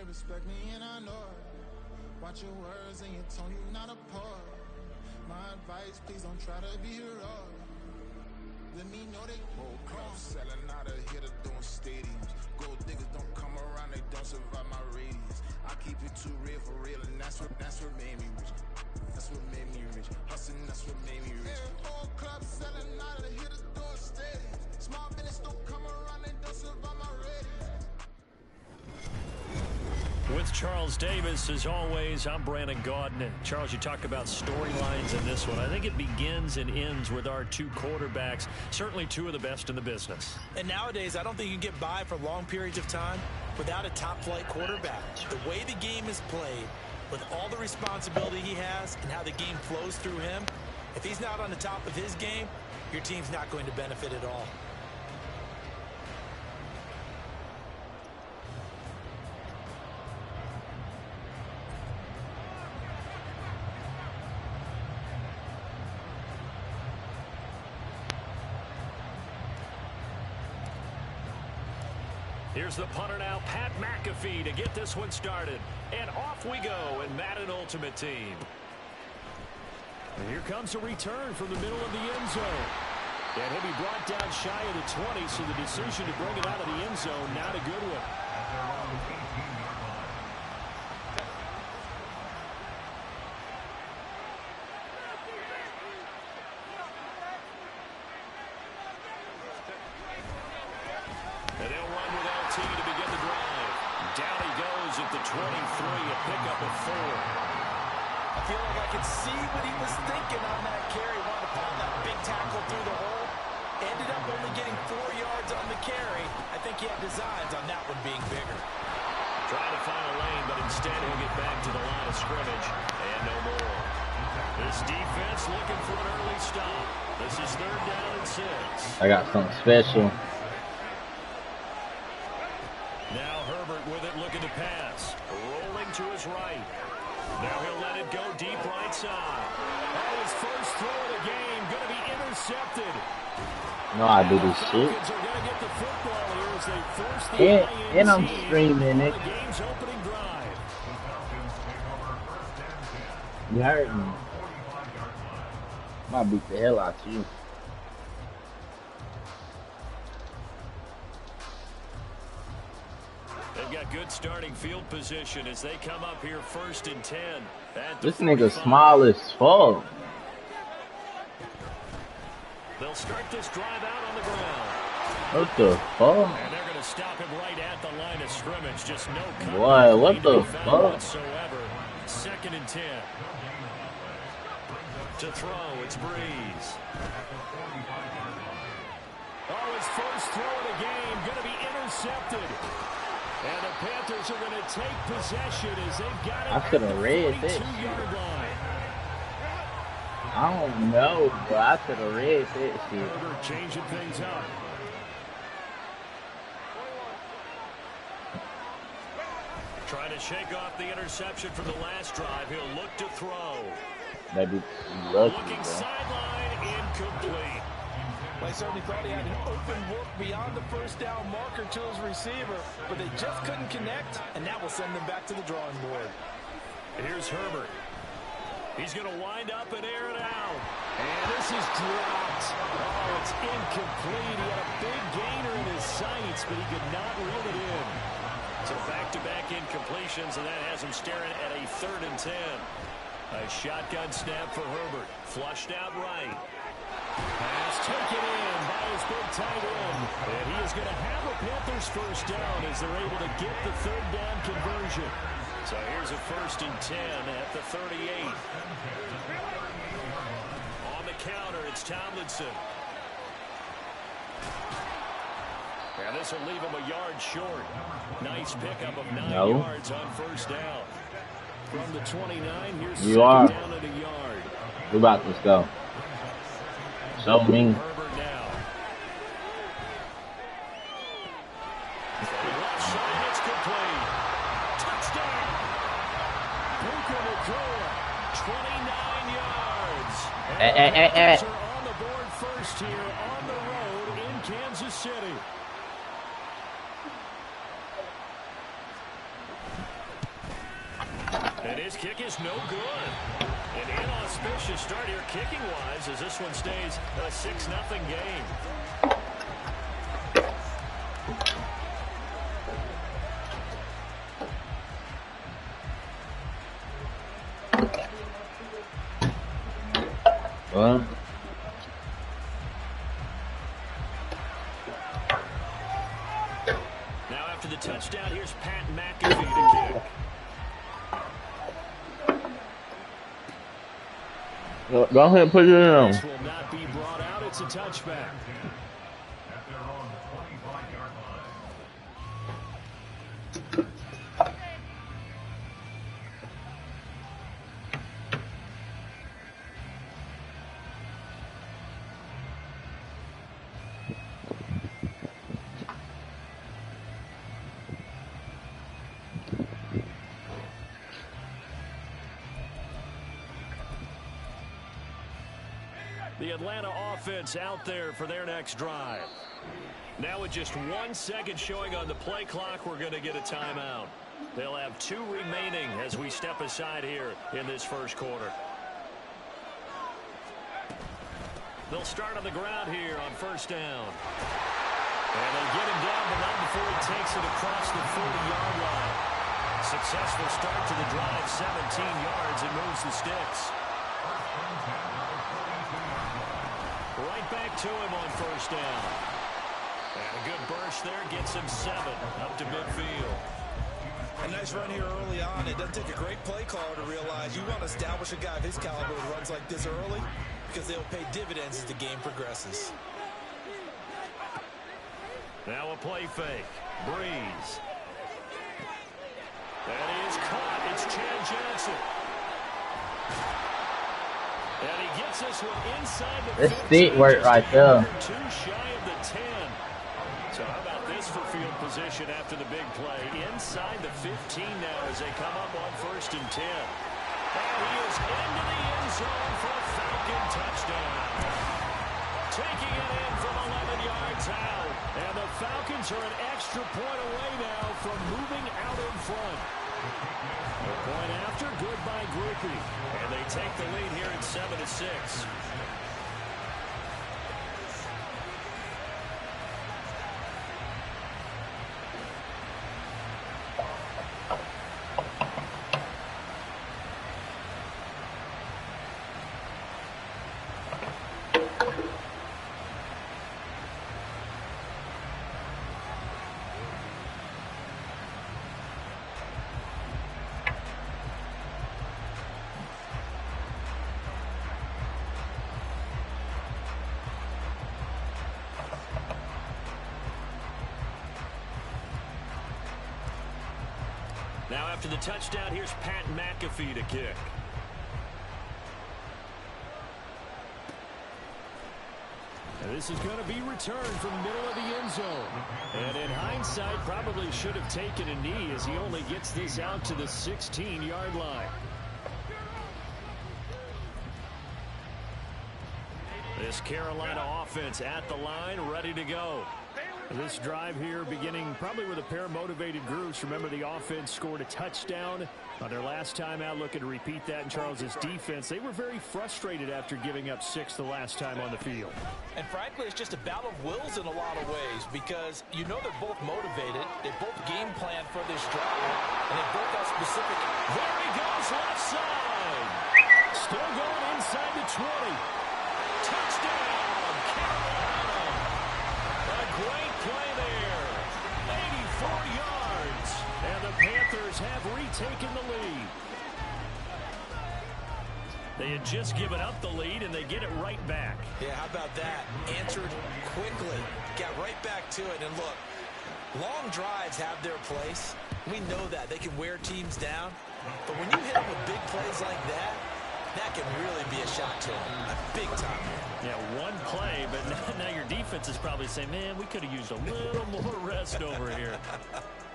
respect me and I know it. Watch your words and your tone, you not a part. My advice, please don't try to be heroic. Let me know they won't come. Selling out of here to doing stadiums. Gold diggers don't come around, they don't survive my radius. I keep it too real for real, and that's what made me rich. That's what made me rich. Hustling, that's what made me rich. Whole club selling out of here to doing stadiums. Small business don't come around, they don't survive my radius. With Charles Davis, as always, I'm Brandon Gaudin. And Charles, you talk about storylines in this one. I think it begins and ends with our two quarterbacks, certainly two of the best in the business. And nowadays, I don't think you can get by for long periods of time without a top-flight quarterback. The way the game is played, with all the responsibility he has and how the game flows through him, if he's not on the top of his game, your team's not going to benefit at all. Here's the punter now, Pat McAfee, to get this one started. And off we go in Madden Ultimate Team. And here comes a return from the middle of the end zone. And he'll be brought down shy of the 20, so the decision to bring it out of the end zone, not a good one. And they'll run with LT to begin the drive. Down he goes at the 23, a pickup of 4. I feel like I could see what he was thinking on that carry. Wanted to pound that big tackle through the hole. Ended up only getting 4 yards on the carry. I think he had designs on that one being bigger. Trying to find a lane, but instead he'll get back to the line of scrimmage. And no more. This defense looking for an early stop. This is 3rd down and 6. I got something special. Now Herbert with it, looking to pass. Rolling to his right. Now he'll let it go deep right side. Oh, his first throw of the game going to be intercepted. No, I do this shit. And I'm streaming it. Game's opening drive. You heard me. Might beat the hell out of you. They've got good starting field position as they come up here 1st and 10. This nigga small as fuck. They'll start this drive out on the ground. What the fuck? And they're going to stop him right at the line of scrimmage. Just no coverage. Boy, what the fuck? Whatsoever. 2nd and 10. To throw, it's Breeze. Oh, his first throw of the game going to be intercepted. And the Panthers are going to take possession as they've got it. I could have read this. I don't know, but I could have read that shit. Changing things up. Trying to shake off the interception from the last drive. He'll look to throw. Maybe lucky, looking sideline, incomplete. I certainly thought he had an open look beyond the 1st down marker to his receiver, but they just couldn't connect, and that will send them back to the drawing board. Here's Herbert. He's going to wind up and air it out. And this is dropped. Oh, it's incomplete. He had a big gainer in his sights, but he could not reel it in. So back-to-back incompletions, and that has him staring at a 3rd and 10. A shotgun snap for Herbert. Flushed out right. Pass taken in by his big tight end. And he is going to have a Panthers 1st down as they're able to get the 3rd down conversion. So here's a 1st and 10 at the 38. On the counter, it's Tomlinson. And this will leave him a yard short. Nice pickup of 9 yards on 1st down. From the 29, here's down at a yard. We about to go. So mean. Herbert now. It's complete. Touchdown. Puka Nacua, 29 yards. And are on the board first here on the road in Kansas City. And his kick is no good. An inauspicious start here kicking-wise as this one stays a 6-0 game. Well, now after the touchdown, here's Pat McAfee to kick. go ahead and put it in. This will not be brought out. It's a touchback. The Atlanta offense out there for their next drive. Now with just 1 second showing on the play clock, we're going to get a timeout. They'll have 2 remaining as we step aside here in this first quarter. They'll start on the ground here on first down. And they get him down, but not before he takes it across the 40-yard line. Successful start to the drive, 17 yards, and moves the sticks. Right back to him on first down. And a good burst there gets him 7 up to midfield. A nice run here early on. It doesn't take a great play caller to realize you want to establish a guy of his caliber who runs like this early because they'll pay dividends as the game progresses. Now a play fake. Breeze. That is caught. It's Chad Johnson. And he gets this one inside the 15. This feet work right there. 2 shy of the 10. So how about this for field position after the big play? Inside the 15 now as they come up on first and 10. And he is into the end zone for a Falcon touchdown. Taking it in from 11 yards out. And the Falcons are an extra point away now from moving out in front. The point after, good by Groupie. And they take the lead here at 7-6. Now after the touchdown, here's Pat McAfee to kick. And this is going to be returned from the middle of the end zone. And in hindsight, probably should have taken a knee as he only gets this out to the 16-yard line. This Carolina offense at the line, ready to go. This drive here beginning probably with a pair of motivated groups. Remember, the offense scored a touchdown on their last time out, looking to repeat that in Charles's defense. They were very frustrated after giving up 6 the last time on the field. And frankly, it's just a battle of wills in a lot of ways because you know they're both motivated. They both game plan for this drive, and they both have specific. There he goes, left side. Still going inside the 20. Touchdown, Carolina. A great play there. 84 yards. And the Panthers have retaken the lead. They had just given up the lead, and they get it right back. Yeah, how about that? Answered quickly. Got right back to it. And look, long drives have their place. We know that. They can wear teams down. But when you hit them with big plays like that, that can really be a shot to them. A big time. Yeah, one play, but now your defense is probably saying, man, we could have used a little more rest over here.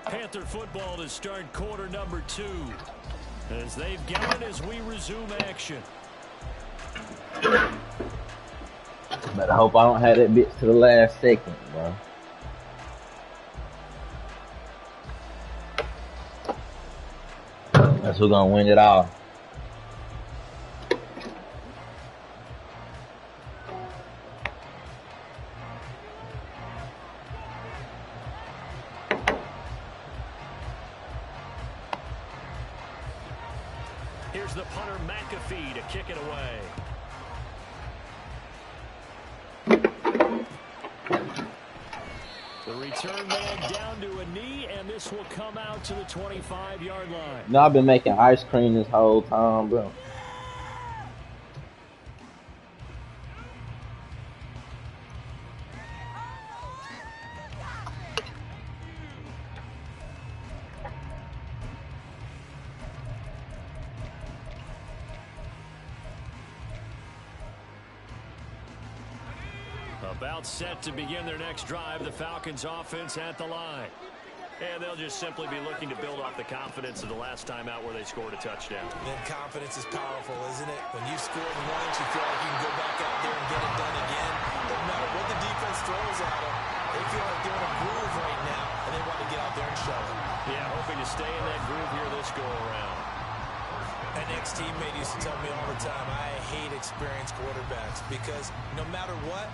Panther football to start quarter number 2. As they've got it as we resume action. But I hope I don't have that bitch to the last second, bro. That's who's gonna win it all. Here's the punter, McAfee, to kick it away. The return man down to a knee, and this will come out to the 25-yard line. No, I've been making ice cream this whole time, bro. About set to begin their next drive, the Falcons offense at the line. And they'll just simply be looking to build off the confidence of the last time out where they scored a touchdown. And confidence is powerful, isn't it? When you scored once, you feel like you can go back out there and get it done again. No matter what the defense throws at them, they feel like they're in a groove right now, and they want to get out there and show it. Yeah, hoping to stay in that groove here this go-around. An ex-teammate used to tell me all the time, I hate experienced quarterbacks because no matter what,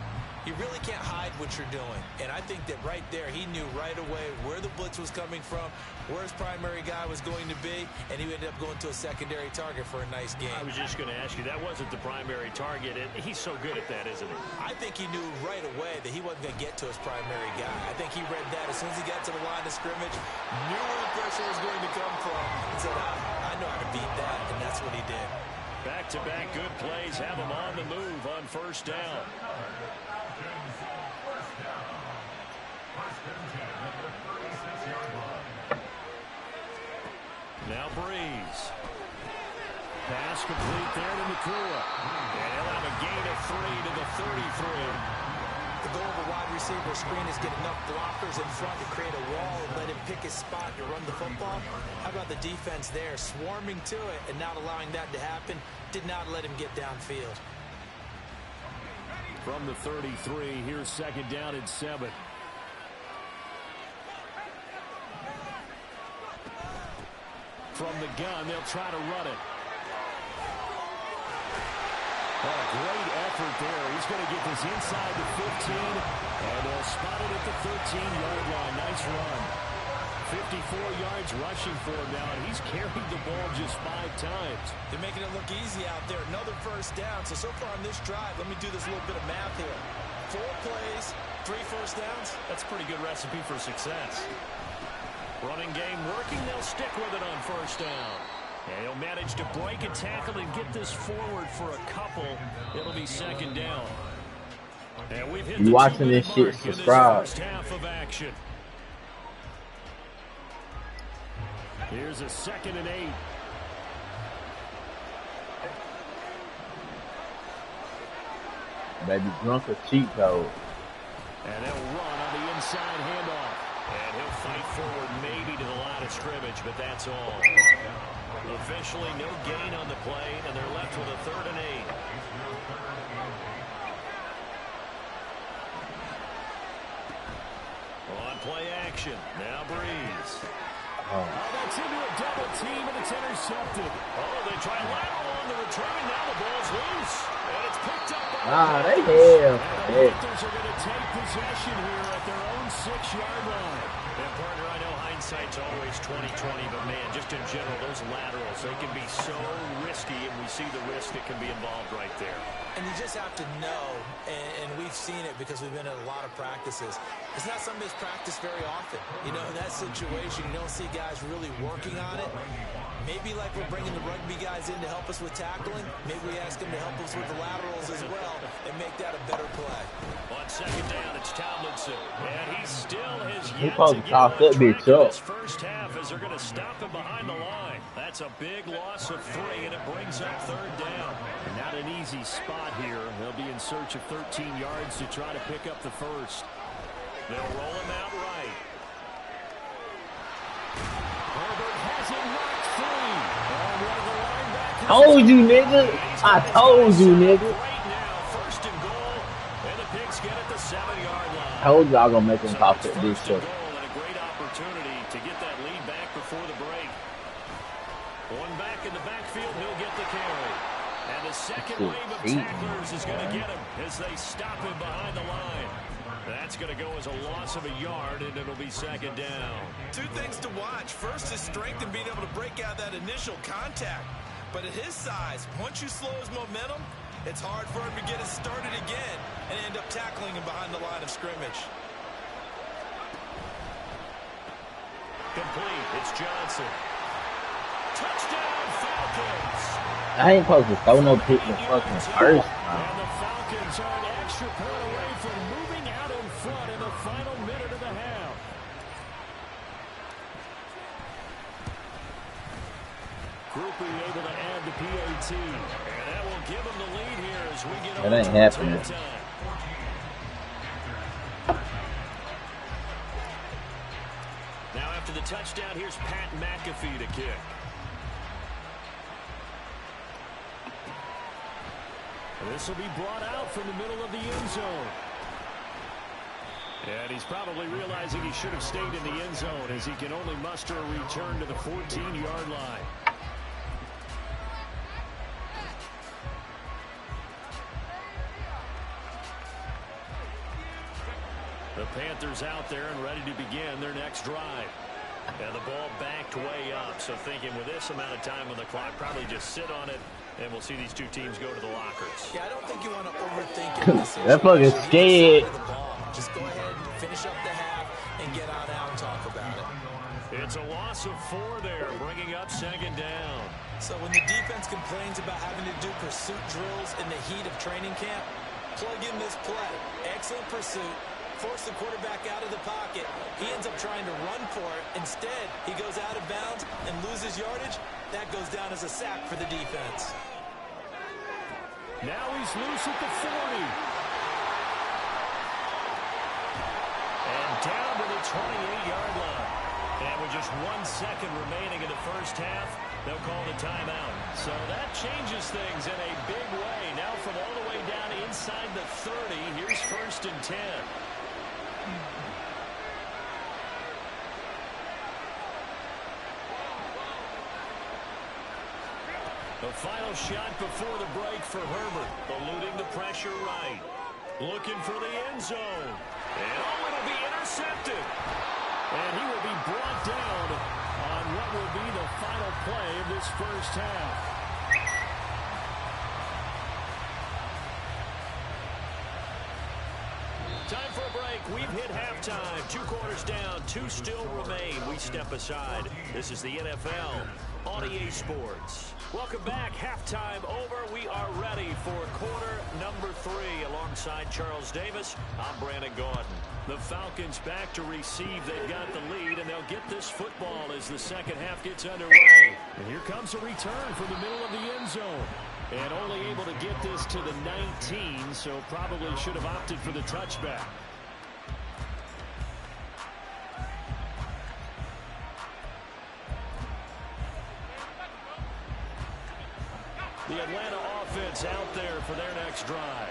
you really can't hide what you're doing. And I think that right there, he knew right away where the blitz was coming from, where his primary guy was going to be, and he ended up going to a secondary target for a nice game. I was just going to ask you, that wasn't the primary target. He's so good at that, isn't he? I think he knew right away that he wasn't going to get to his primary guy. I think he read that as soon as he got to the line of scrimmage, knew where the pressure was going to come from, and said, I know how to beat that, and that's what he did. Back-to-back good plays have him on the move on first down. Now Breeze. Pass complete there to Nakua. And he'll have a gain of 3 to the 33. The goal of a wide receiver screen is get enough blockers in front to create a wall and let him pick his spot to run the football. How about the defense there, swarming to it and not allowing that to happen? Did not let him get downfield. From the 33, here's second down and 7. From the gun, they'll try to run it. Oh, great effort there. He's going to get this inside the 15, and they'll spot it at the 13-yard line. Nice run. 54 yards rushing for him now, and he's carried the ball just 5 times. They're making it look easy out there. Another first down. So far on this drive, let me do this little bit of math here. 4 plays, 3 first downs. That's a pretty good recipe for success. Running game working, they'll stick with it on first down. And he'll manage to break a tackle and get this forward for a couple. It'll be second down. And we've hit you watching this shit, subscribe. First half of action. Here's a 2nd and 8. Baby drunk or cheat code. And they'll run on the inside handoff. And he'll fight forward maybe to the line of scrimmage, but that's all. Officially no gain on the play, and they're left with a 3rd and 8. On play action. Now Breeze. Oh, that's into a double team, and it's intercepted. Oh, they try lateral on the return. Now the ball's loose. And it's picked up by they have. And the Panthers are going to take possession here at their own 6-yard line. And partner, I know hindsight's always 20/20, but man, just in general, those laterals, they can be so risky, and we see the risk that can be involved right there. And you just have to know, and we've seen it because we've been at a lot of practices. It's not something that's practiced very often. You know, in that situation, you don't see guys really working on it. Maybe like we're bringing the rugby guys in to help us with tackling, maybe we ask them to help us with the laterals as well and make that a better play. On second down, it's Tomlinson, and he still has He yet probably to get tossed on that bitch track in up. this first half as they're going to stop him behind the line. That's a big loss of 3, and it brings up 3rd down. And not an easy spot here. They'll be in search of 13 yards to try to pick up the first. They'll roll him out right. Herbert has it knocked free. And one of the linebackers. Told you, nigga. I told you, nigga. Right now, 1st and goal, and the Pigs get at the 7-yard line. Told you I was gonna make him toss So that it's bitch 1st and up. goal and a great opportunity to get that lead back before the break. One back in the backfield, he'll get the carry. And the second wave of tacklers is going to get him as they stop him behind the line. That's going to go as a loss of a yard, and it'll be second down. Two things to watch. First is strength and being able to break out that initial contact. But at his size, once you slow his momentum, it's hard for him to get it started again and end up tackling him behind the line of scrimmage. Complete. It's Johnson. Touchdown, Falcons. I ain't supposed to throw no pick the fucking first time. And the Falcons are an extra point away from moving out in front in the final minute of the half. Groupie able to add the PAT. And that will give them the lead here as we get That ain't happening. Now after the touchdown, here's Pat McAfee to kick. This will be brought out from the middle of the end zone. And he's probably realizing he should have stayed in the end zone as he can only muster a return to the 14-yard line. The Panthers out there and ready to begin their next drive. And the ball backed way up, so thinking with this amount of time on the clock, probably just sit on it, and we'll see these two teams go to the lockers. Yeah, I don't think you want to overthink it. That fucking scared. Just go ahead, finish up the half, and get on out and talk about it. It's a loss of 4 there, bringing up second down. So when the defense complains about having to do pursuit drills in the heat of training camp, plug in this play. Excellent pursuit. Force the quarterback out of the pocket. He ends up trying to run for it. Instead, he goes out of bounds and loses yardage. That goes down as a sack for the defense. Now he's loose at the 40. And down to the 28-yard line. And with just 1 second remaining in the first half, they'll call the timeout. So that changes things in a big way. Now from all the way down inside the 30, here's 1st and 10. The final shot before the break for Herbert, eluding the pressure right. Looking for the end zone. And it'll be intercepted. And he will be brought down on what will be the final play of this first half. Time for a break. We've hit halftime. 2 quarters down. 2 still remain. We step aside. This is the NFL on EA Sports. Welcome back. Halftime over. We are ready for quarter number 3. Alongside Charles Davis, I'm Brandon Gaudin. The Falcons back to receive. They've got the lead, and they'll get this football as the second half gets underway. And here comes a return from the middle of the end zone. And only able to get this to the 19, so probably should have opted for the touchback. The Atlanta offense out there for their next drive.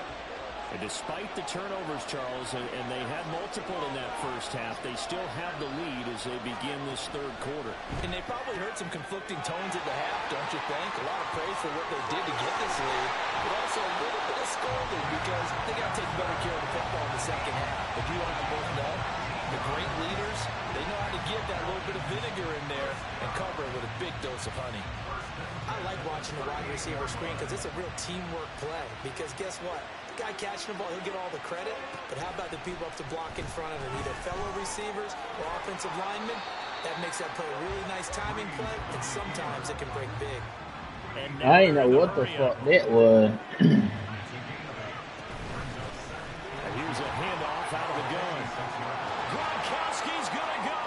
And despite the turnovers, Charles, and they had multiple in that first half, they still have the lead as they begin this third quarter. And they probably heard some conflicting tones at the half, don't you think? A lot of praise for what they did to get this lead, but also a little bit of scolding because they got to take better care of the football in the second half. But you and I both know the great leaders, they know how to give that little bit of vinegar in there and cover it with a big dose of honey. I like watching the wide receiver screen because it's a real teamwork play. Because guess what? The guy catching the ball, he'll get all the credit. But how about the people up to block in front of him? Either fellow receivers or offensive linemen. That makes that play a really nice timing play. And sometimes it can break big. I didn't know what the fuck that was. And here's a handoff out of the gun. Gronkowski's going to go.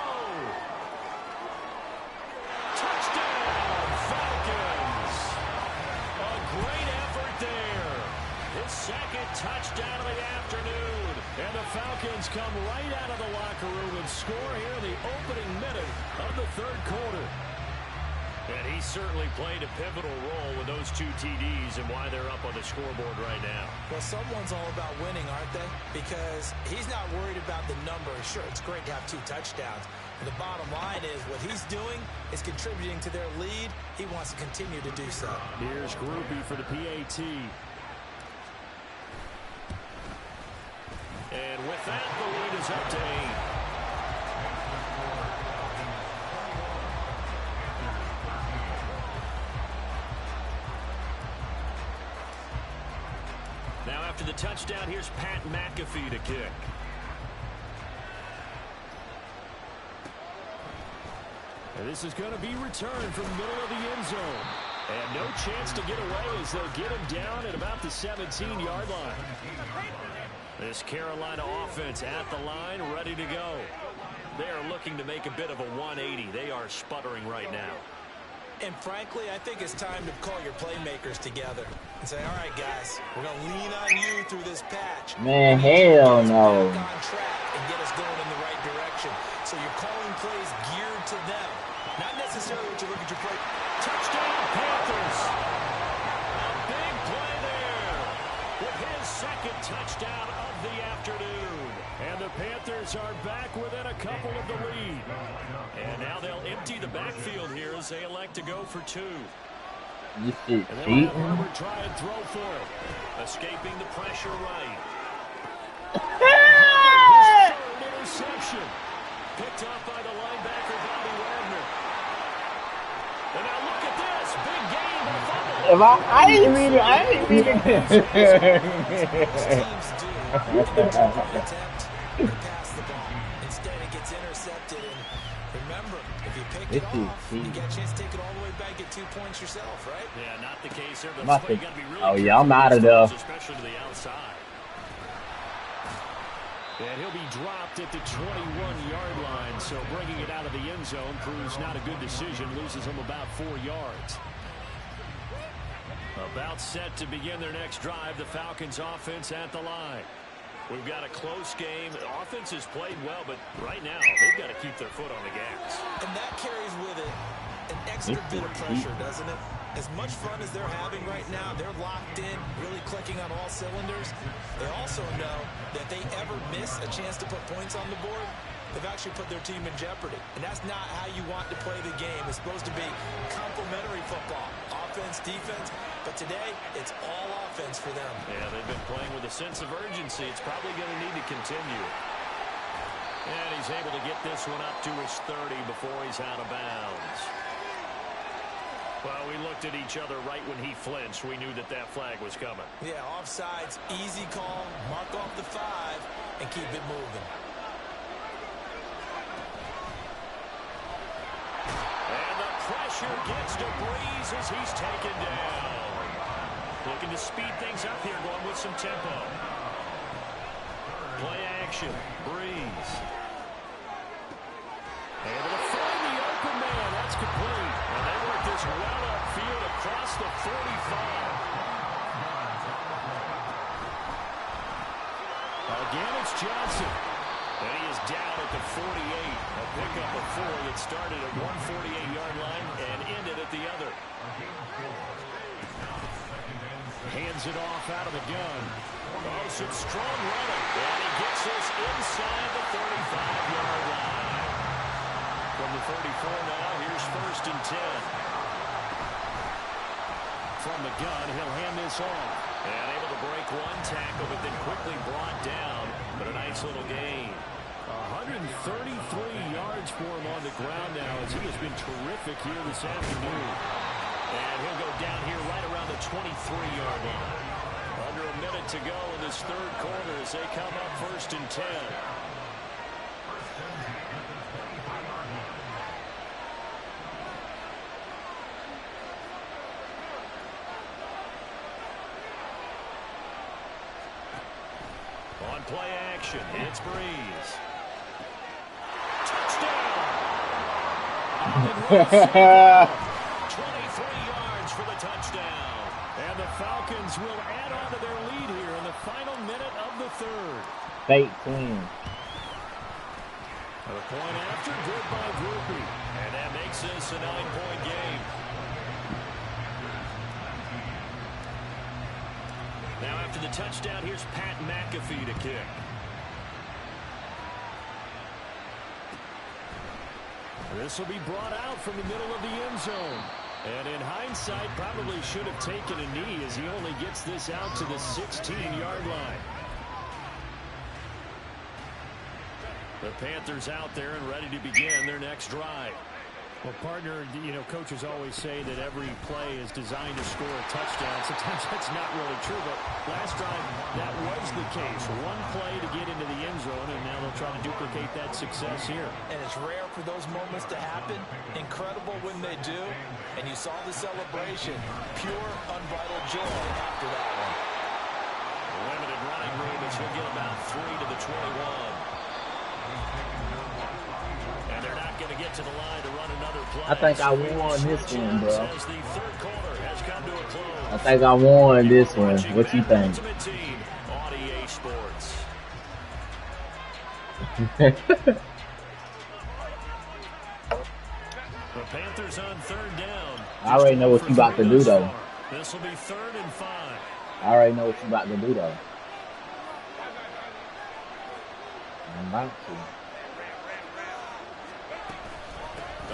Touchdown, Falcons. A great effort there. His second touchdown of the afternoon. And the Falcons come right out of the locker room and score here in the opening minute of the third quarter. And he he certainly played a pivotal role with those 2 TDs and why they're up on the scoreboard right now. Well, someone's all about winning, aren't they? Because he's not worried about the number. Sure, it's great to have 2 touchdowns. But the bottom line is what he's doing is contributing to their lead. He wants to continue to do so. Here's Groupie for the PAT. And with that, the lead is up to 8. Now after the touchdown, here's Pat McAfee to kick. And this is going to be returned from the middle of the end zone. And no chance to get away as they'll get him down at about the 17-yard line. This Carolina offense at the line, ready to go. They are looking to make a bit of a 180. They are sputtering right now. And frankly, I think it's time to call your playmakers together and say, all right, guys, we're going to lean on you through this patch. Man, hell no. On track and get us going in the right direction. So you're calling plays geared to them. Not necessarily what you look at your play. Touchdown, Panthers. A big play there with his second touchdown of the afternoon. And the Panthers are back within a couple of the lead. And now they'll empty the backfield here as they elect to go for 2. This shit And cheating. they'll have Herbert try and throw for it. Escaping the pressure right. His third interception. Picked up by the linebacker, Bobby Wagner. And now look at this. Big gain and a fumble. I didn't mean it. I didn't mean it. Teams do. Attempt to pass the ball. Instead, it gets intercepted. And remember, if you pick it off, you get a chance to take it all the way back, get 2 points yourself, right? Yeah, not the case there. That's why you got to be really oh, yeah, I'm out of there. Especially to the outside. And he'll be dropped at the 21-yard line, so bringing it out of the end zone proves not a good decision, loses him about 4 yards. About set to begin their next drive, the Falcons offense at the line. We've got a close game. The offense has played well, but right now they've got to keep their foot on the gas. And that carries with it an extra bit of pressure, doesn't it? As much fun as they're having right now, they're locked in, really clicking on all cylinders. They also know that they ever miss a chance to put points on the board, they've actually put their team in jeopardy. And that's not how you want to play the game. It's supposed to be complementary football, offense, defense. But today, it's all offense for them. Yeah, they've been playing with a sense of urgency. It's probably going to need to continue. And he's able to get this one up to his 30 before he's out of bounds. Well, we looked at each other right when he flinched. We knew that that flag was coming. Yeah, offsides, easy call, mark off the 5, and keep it moving. And the pressure gets to Breeze as he's taken down. Looking to speed things up here, going with some tempo. Play action, Breeze. Able to find the open man. That's complete. And they work this well upfield across the 45. Again, it's Johnson. And he is down at the 48. A pickup of 4 that started at 148-yard line and ended at the other. Hands it off out of the gun. Oh, some strong running. And he gets us inside the 35-yard line. From the 34 now, here's 1st and 10. From the gun, he'll hand this off. And able to break one tackle, but then quickly brought down. But a nice little gain. 133 yards for him on the ground now as he has been terrific here this afternoon. And he'll go down here right around the 23-yard line. Under a minute to go in this 3rd quarter as they come up 1st and 10. On play action, it's Breeze. Touchdown! 23 yards for the touchdown. And the Falcons will add on to their lead here in the final minute of the 3rd. Fake twins. The point after, good by Groupie. And that makes this a 9-point game. the touchdown. Here's Pat McAfee to kick. This will be brought out from the middle of the end zone. And in hindsight, probably should have taken a knee as he only gets this out to the 16-yard line. The Panthers out there and ready to begin their next drive. Well, partner, you know, coaches always say that every play is designed to score a touchdown. Sometimes that's not really true, but last drive, that was the case. One play to get into the end zone, and now they'll try to duplicate that success here. And it's rare for those moments to happen. Incredible when they do. And you saw the celebration. Pure, unbridled joy after that one. Limited running room as he'll get about 3 to the 21. And they're not going to get to the line to run another play. I think I won this one, bro. As the third quarter has come to a close. I think I won this one. What you think? Ultimate Team on EA Sports. The Panthers on third down. I already know what you about to do, though. This will be 3rd and 5. I already know what you about to do, though. I'm about to.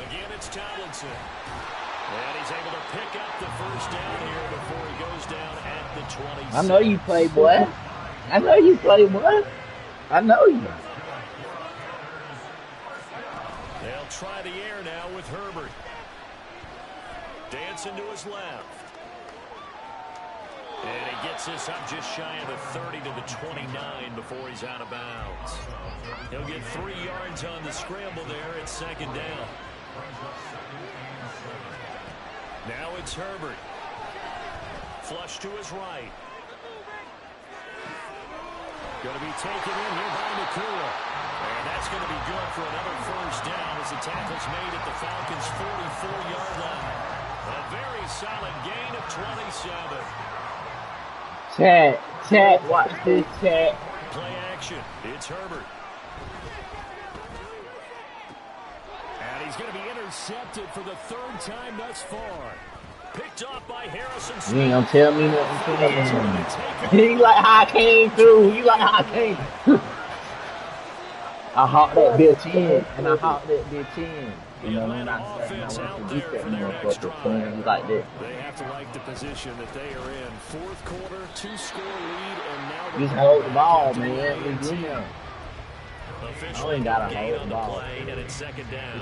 Again, it's Tomlinson. And he's able to pick up the first down here before he goes down at the 26. I know you play, boy. I know you play, boy. I know you. They'll try the air now with Herbert. Dancing to his left. And he gets this up just shy of the 30 to the 29 before he's out of bounds. He'll get 3 yards on the scramble there at 2nd down. Now it's Herbert. Flush to his right. Going to be taken in here by Nakua. And that's going to be good for another first down as the tackle's made at the Falcons' 44-yard line. A very solid gain of 27. Chat, watch this, chat. Play action. It's Herbert. And he's going to be intercepted for the 3rd time thus far. Picked off by Harrison Smith. You ain't gonna tell me nothing. You like how I came through. You like how I came through. I hawked that bitch in, and I hawked that bitch in. You know, I'm not saying I want to do that motherfucker. Like that. They have to like the position that they are in. 4th quarter, 2-score lead, and now the just hold the ball, man. It's in there. I ain't gotta hold the ball. And it's 2nd down.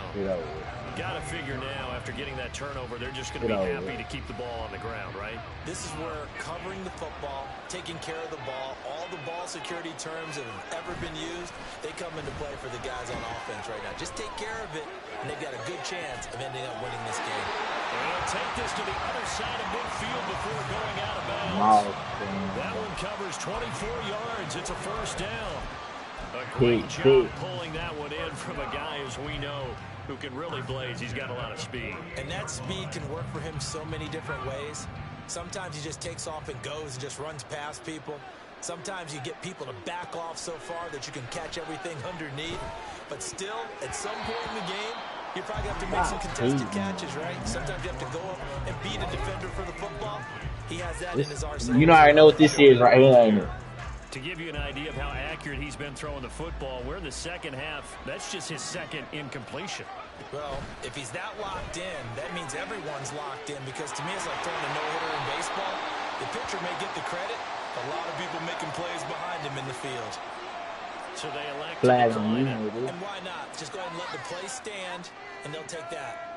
Got to figure now, after getting that turnover, they're just going to be happy to keep the ball on the ground, right? This is where covering the football, taking care of the ball, all the ball security terms that have ever been used, they come into play for the guys on offense right now. Just take care of it, and they've got a good chance of ending up winning this game. And they'll take this to the other side of midfield before going out of bounds. That one covers 24 yards. It's a first down. A great job pulling that one in from a guy, as we know, who can really blaze. He's got a lot of speed. And that speed can work for him so many different ways. Sometimes he just takes off and goes and just runs past people. Sometimes you get people to back off so far that you can catch everything underneath. But still, at some point in the game, you probably have to make some contested catches, right? Sometimes you have to go up and beat a defender for the football. He has that in his arsenal. You know, I know what this is right here, ain't it? To give you an idea of how accurate he's been throwing the football, we're in the 2nd half. That's just his 2nd incompletion. Well, if he's that locked in, that means everyone's locked in, because to me it's like throwing a no-hitter in baseball. The pitcher may get the credit, a lot of people making plays behind him in the field. So they elect flag to on you, and why not? Just go ahead and let the play stand, and they'll take that.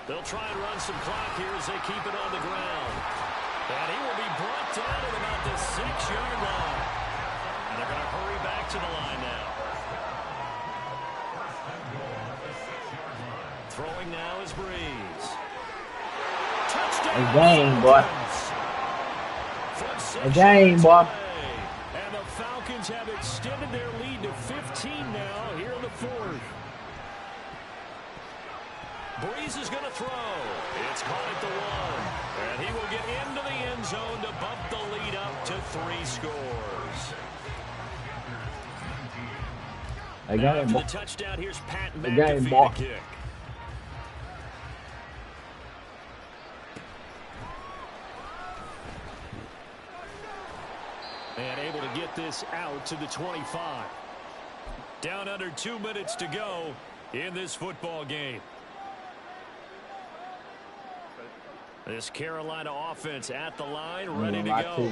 They'll try and run some clock here as they keep it on the ground. And he will be brought down at about the 6-yard line. And they're going to hurry back to the line now. Throwing now is Breeze. Touchdown! A game, boy. A game, boy. And the Falcons have extended their lead to 15 now here in the 4th. Breeze is going to throw. It's caught at the 1. And he will get into the end zone to bump the lead up to 3 scores. After the touchdown, here's Pat McAfee to kick. And able to get this out to the 25. Down under 2 minutes to go in this football game. This Carolina offense at the line, ready to go.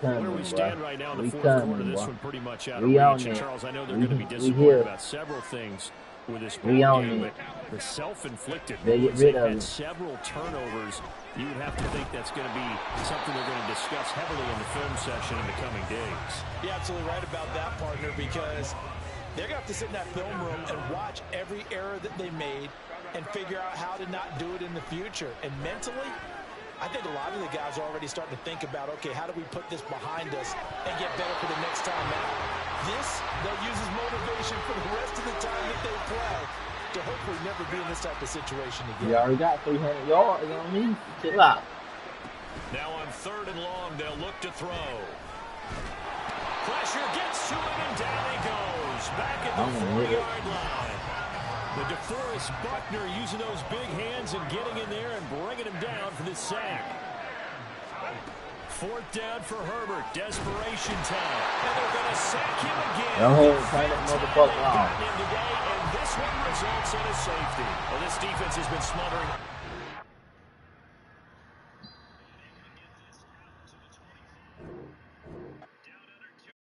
Where we stand right now in the fourth quarter, this one pretty much out of reach. And Charles, I know they're going to be disappointed about several things with this ball game, but the self-inflicted wounds, they've had several turnovers. You would have to think that's going to be something they're going to discuss heavily in the film section in the coming days. You're absolutely right about that, partner, because they're going to have to sit in that film room and watch every error that they made and figure out how to not do it in the future. And mentally, I think a lot of the guys are already starting to think about, okay, how do we put this behind us and get better for the next time out? This, they'll use as motivation for the rest of the time that they play to hopefully never be in this type of situation again. You already got 300 yards on me. Chill out. Now on 3rd and long, they'll look to throw. Pressure gets to him, and down he goes. Back at the 40-yard line. The DeForest Buckner using those big hands and getting in there and bringing him down for the sack. 4th down for Herbert. Desperation time. And they're going to sack him again. Turn that motherfucker off. And this one results in a safety. Well, this defense has been smothering